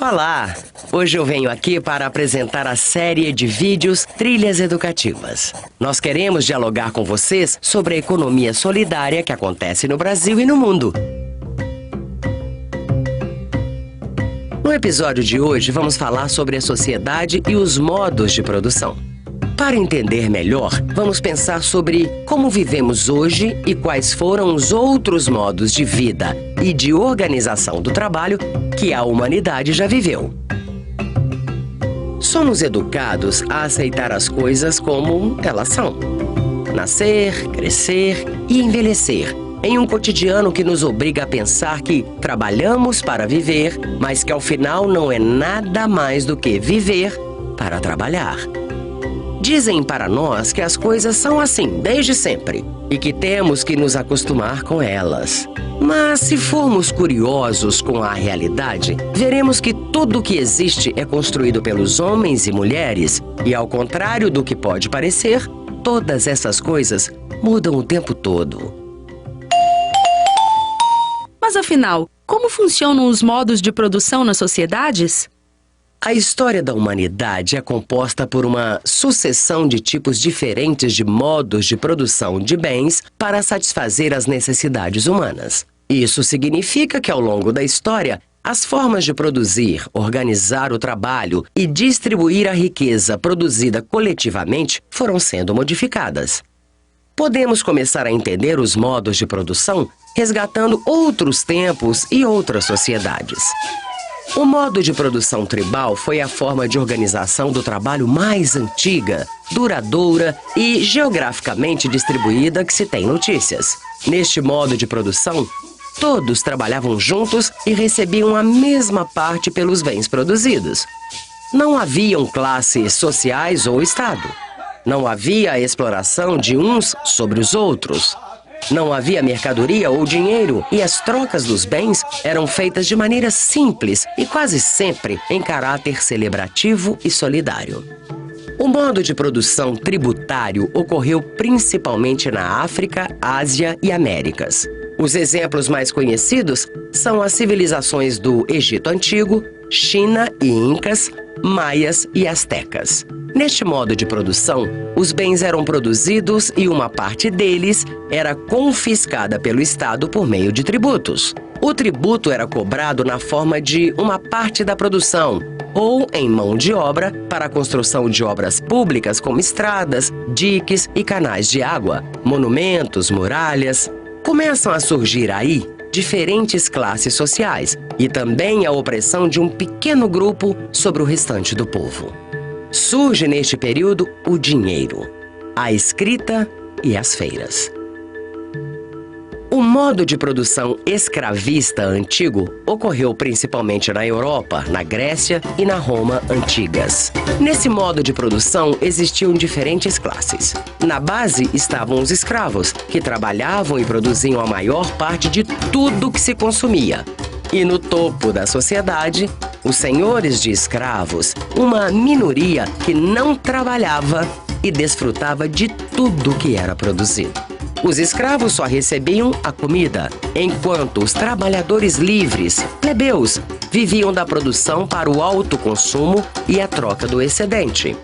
Olá! Hoje eu venho aqui para apresentar a série de vídeos Trilhas Educativas. Nós queremos dialogar com vocês sobre a economia solidária que acontece no Brasil e no mundo. No episódio de hoje, vamos falar sobre a sociedade e os modos de produção. Para entender melhor, vamos pensar sobre como vivemos hoje e quais foram os outros modos de vida e de organização do trabalho que a humanidade já viveu. Somos educados a aceitar as coisas como elas são. Nascer, crescer e envelhecer, em um cotidiano que nos obriga a pensar que trabalhamos para viver, mas que ao final não é nada mais do que viver para trabalhar. Dizem para nós que as coisas são assim desde sempre e que temos que nos acostumar com elas. Mas se formos curiosos com a realidade, veremos que tudo o que existe é construído pelos homens e mulheres e, ao contrário do que pode parecer, todas essas coisas mudam o tempo todo. Mas afinal, como funcionam os modos de produção nas sociedades? A história da humanidade é composta por uma sucessão de tipos diferentes de modos de produção de bens para satisfazer as necessidades humanas. Isso significa que, ao longo da história, as formas de produzir, organizar o trabalho e distribuir a riqueza produzida coletivamente foram sendo modificadas. Podemos começar a entender os modos de produção resgatando outros tempos e outras sociedades. O modo de produção tribal foi a forma de organização do trabalho mais antiga, duradoura e geograficamente distribuída que se tem notícias. Neste modo de produção, todos trabalhavam juntos e recebiam a mesma parte pelos bens produzidos. Não haviam classes sociais ou Estado. Não havia a exploração de uns sobre os outros. Não havia mercadoria ou dinheiro e as trocas dos bens eram feitas de maneira simples e quase sempre em caráter celebrativo e solidário. O modo de produção tributário ocorreu principalmente na África, Ásia e Américas. Os exemplos mais conhecidos são as civilizações do Egito Antigo, China e Incas, Maias e Astecas. Neste modo de produção, os bens eram produzidos e uma parte deles era confiscada pelo Estado por meio de tributos. O tributo era cobrado na forma de uma parte da produção ou em mão de obra para a construção de obras públicas como estradas, diques e canais de água, monumentos, muralhas. Começam a surgir aí diferentes classes sociais e também a opressão de um pequeno grupo sobre o restante do povo. Surge neste período o dinheiro, a escrita e as feiras. O modo de produção escravista antigo ocorreu principalmente na Europa, na Grécia e na Roma antigas. Nesse modo de produção existiam diferentes classes. Na base estavam os escravos, que trabalhavam e produziam a maior parte de tudo que se consumia. E no topo da sociedade, os senhores de escravos, uma minoria que não trabalhava e desfrutava de tudo que era produzido. Os escravos só recebiam a comida, enquanto os trabalhadores livres, plebeus, viviam da produção para o autoconsumo e a troca do excedente.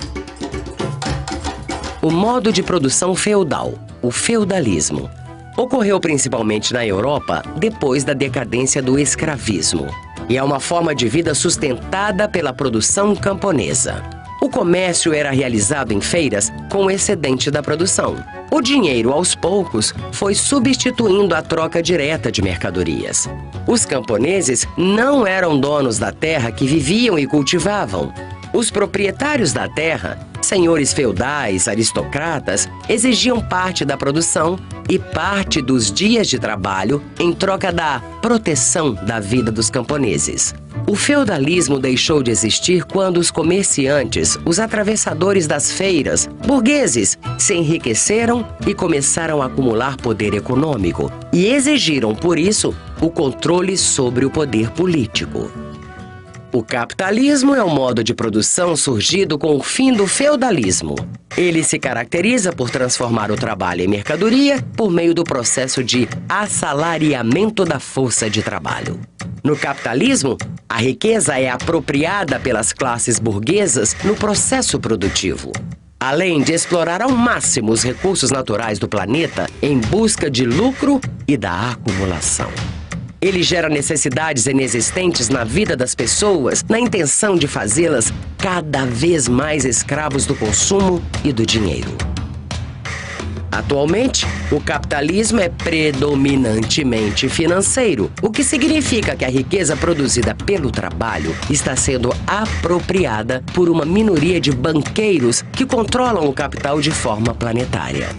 O modo de produção feudal, o feudalismo, ocorreu principalmente na Europa depois da decadência do escravismo e é uma forma de vida sustentada pela produção camponesa. O comércio era realizado em feiras com o excedente da produção. O dinheiro, aos poucos, foi substituindo a troca direta de mercadorias. Os camponeses não eram donos da terra que viviam e cultivavam. Os proprietários da terra, senhores feudais, aristocratas, exigiam parte da produção e parte dos dias de trabalho em troca da proteção da vida dos camponeses. O feudalismo deixou de existir quando os comerciantes, os atravessadores das feiras, burgueses, se enriqueceram e começaram a acumular poder econômico e exigiram, por isso, o controle sobre o poder político. O capitalismo é um modo de produção surgido com o fim do feudalismo. Ele se caracteriza por transformar o trabalho em mercadoria por meio do processo de assalariamento da força de trabalho. No capitalismo, a riqueza é apropriada pelas classes burguesas no processo produtivo, além de explorar ao máximo os recursos naturais do planeta em busca de lucro e da acumulação. Ele gera necessidades inexistentes na vida das pessoas, na intenção de fazê-las cada vez mais escravos do consumo e do dinheiro. Atualmente, o capitalismo é predominantemente financeiro, o que significa que a riqueza produzida pelo trabalho está sendo apropriada por uma minoria de banqueiros que controlam o capital de forma planetária.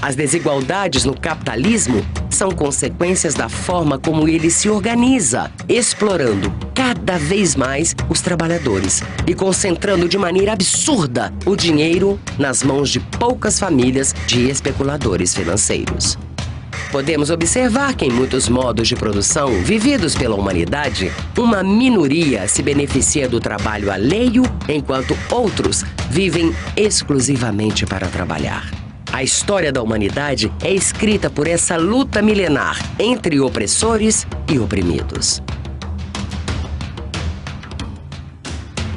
As desigualdades no capitalismo são consequências da forma como ele se organiza, explorando cada vez mais os trabalhadores e concentrando de maneira absurda o dinheiro nas mãos de poucas famílias de especuladores financeiros. Podemos observar que em muitos modos de produção vividos pela humanidade, uma minoria se beneficia do trabalho alheio, enquanto outros vivem exclusivamente para trabalhar. A história da humanidade é escrita por essa luta milenar entre opressores e oprimidos.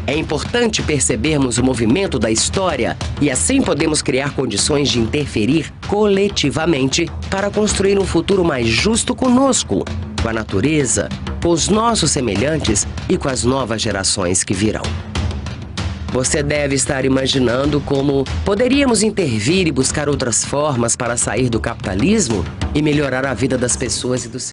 É importante percebermos o movimento da história e assim podemos criar condições de interferir coletivamente para construir um futuro mais justo conosco, com a natureza, com os nossos semelhantes e com as novas gerações que virão. Você deve estar imaginando como poderíamos intervir e buscar outras formas para sair do capitalismo e melhorar a vida das pessoas e dos